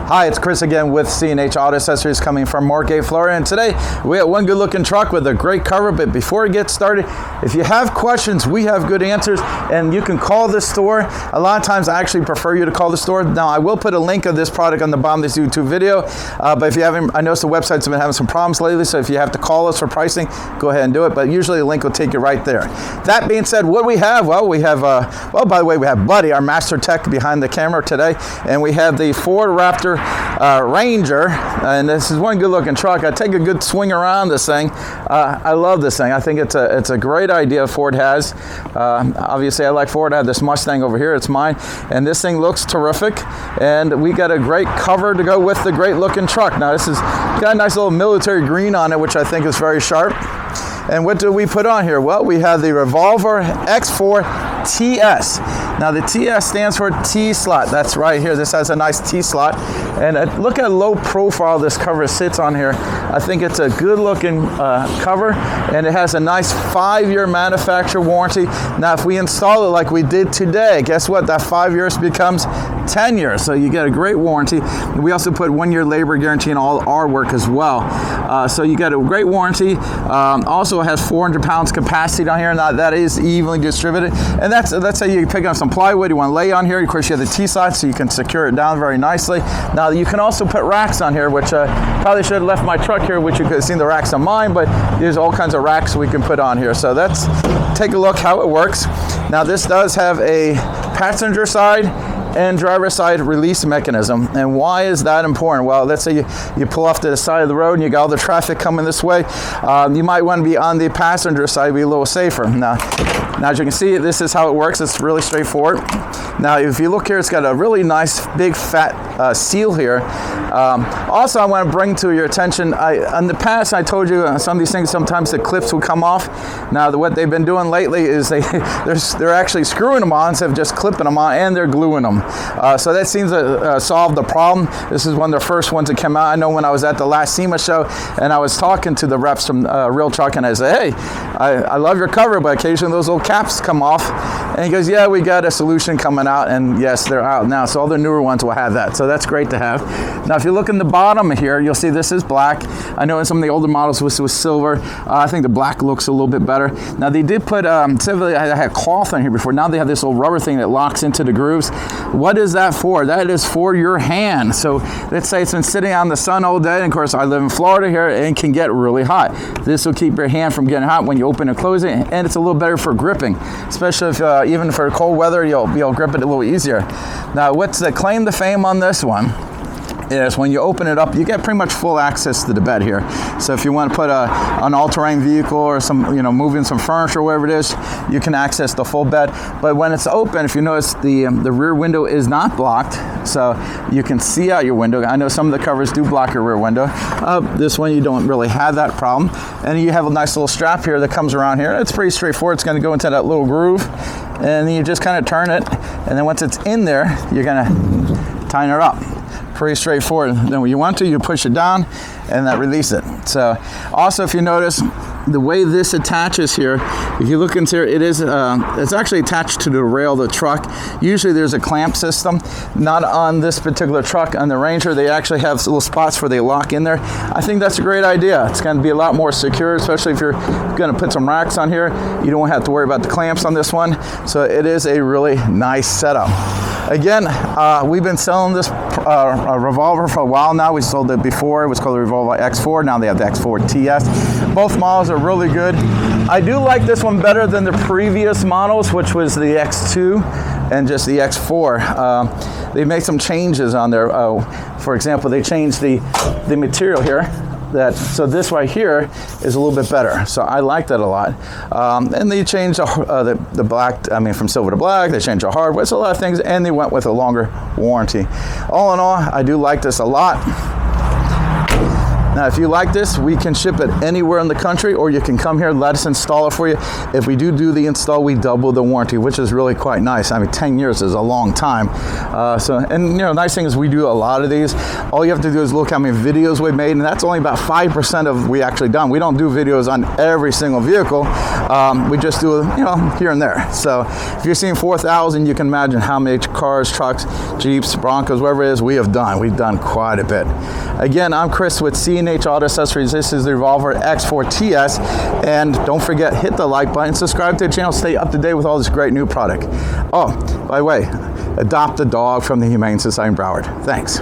Hi, it's Chris again with C&H Auto Accessories coming from Margate, Florida. And today we have one good looking truck with a great cover. But before we get started, if you have questions, we have good answers and you can call the store. A lot of times I actually prefer you to call the store. Now I will put a link of this product on the bottom of this YouTube video. But if you haven't, I noticed the websites have been having some problems lately. So if you have to call us for pricing, go ahead and do it. But usually the link will take you right there. That being said, what do we have? Well, we have, by the way, we have Buddy, our master tech behind the camera today. And we have the Ford Raptor Ranger, and this is one good looking truck. I take a good swing around this thing. I love this thing. I think it's a great idea Ford has. Obviously I like Ford. I have this Mustang over here, it's mine, and this thing looks terrific, and we got a great cover to go with the great looking truck. Now this has got a nice little military green on it, which I think is very sharp. And what do we put on here? Well, we have the Revolver X4 TS. Now the TS stands for T-slot. That's right here. This has a nice T-slot. And look at low profile this cover sits on here. I think it's a good looking cover, and it has a nice 5-year manufacturer warranty. Now if we install it like we did today, guess what? That 5 years becomes 10 years. So you get a great warranty. We also put 1-year labor guarantee in all our work as well. So you get a great warranty. Also it has 400 pounds capacity down here. Now that is evenly distributed. And that's how you pick up some plywood you want to lay on here. Of course you have the T-slot so you can secure it down very nicely. Now you can also put racks on here, which probably should have left my truck here, which you could have seen the racks on mine, but there's all kinds of racks we can put on here. So let's take a look how it works. Now this does have a passenger side and driver side release mechanism. And why is that important? Well, let's say you pull off to the side of the road and you got all the traffic coming this way. You might want to be on the passenger side, be a little safer. Now as you can see, this is how it works. It's really straightforward. Now if you look here, it's got a really nice big fat seal here. Also I want to bring to your attention, in the past I told you some of these things, sometimes the clips will come off. Now what they've been doing lately is they're actually screwing them on instead of just clipping them on, and they're gluing them. So that seems to solve the problem. This is one of the first ones that came out. I know when I was at the last SEMA show and I was talking to the reps from Real Truck, and I said, hey, I love your cover, but occasionally those little caps come off. And he goes, yeah, we got a solution coming out, and yes, they're out now. So all the newer ones will have that. So that's great to have. Now if you look in the bottom here, you'll see this is black. I know in some of the older models this was silver. I think the black looks a little bit better. Now they did put, I had cloth on here before. Now they have this little rubber thing that locks into the grooves. What is that for? That is for your hand. So let's say it's been sitting out in the sun all day, and of course I live in Florida here, and it can get really hot. This will keep your hand from getting hot when you open and close it, and it's a little better for gripping, especially if even for cold weather, you'll be able to grip it a little easier. Now what's the claim to fame on this one is when you open it up, you get pretty much full access to the bed here. So if you want to put an all-terrain vehicle or some, moving some furniture or whatever it is, you can access the full bed. But when it's open, if you notice, the rear window is not blocked, so you can see out your window. I know some of the covers do block your rear window. This one, you don't really have that problem. And you have a nice little strap here that comes around here. It's pretty straightforward. It's going to go into that little groove, and then you just kind of turn it, and then once it's in there, you're going to tighten it up. Pretty straightforward. Then when you want to, you push it down and that release it. So also if you notice the way this attaches here, if you look into it, it's actually attached to the rail of the truck. Usually there's a clamp system, not on this particular truck. On the Ranger, they actually have little spots where they lock in there. I think that's a great idea. It's going to be a lot more secure, especially if you're going to put some racks on here. You don't have to worry about the clamps on this one. So it is a really nice setup. Again, we've been selling this Revolver for a while now. We sold it before. It was called the Revolver X4. Now they have the X4 TS. Both models are really good. I do like this one better than the previous models, which was the X2 and just the X4. They made some changes on there. For example, they changed the material here. So this right here is a little bit better. So I like that a lot. And they changed the black, from silver to black. They changed the hardware. It's a lot of things, and they went with a longer warranty. All in all, I do like this a lot. Now, if you like this, we can ship it anywhere in the country, or you can come here and let us install it for you. If we do the install, we double the warranty, which is really quite nice. I mean, 10 years is a long time. And you know, nice thing is we do a lot of these. All you have to do is look how many videos we've made, and that's only about 5% of we actually done. We don't do videos on every single vehicle. We just do, you know, here and there. So if you're seeing 4,000, you can imagine how many cars, trucks, Jeeps, Broncos, whatever it is, we have done. We've done quite a bit. Again, I'm Chris with C&H Auto Accessories. This is the Revolver X4 TS. And don't forget, hit the like button, subscribe to the channel, stay up to date with all this great new product. Oh, by the way, adopt a dog from the Humane Society in Broward. Thanks.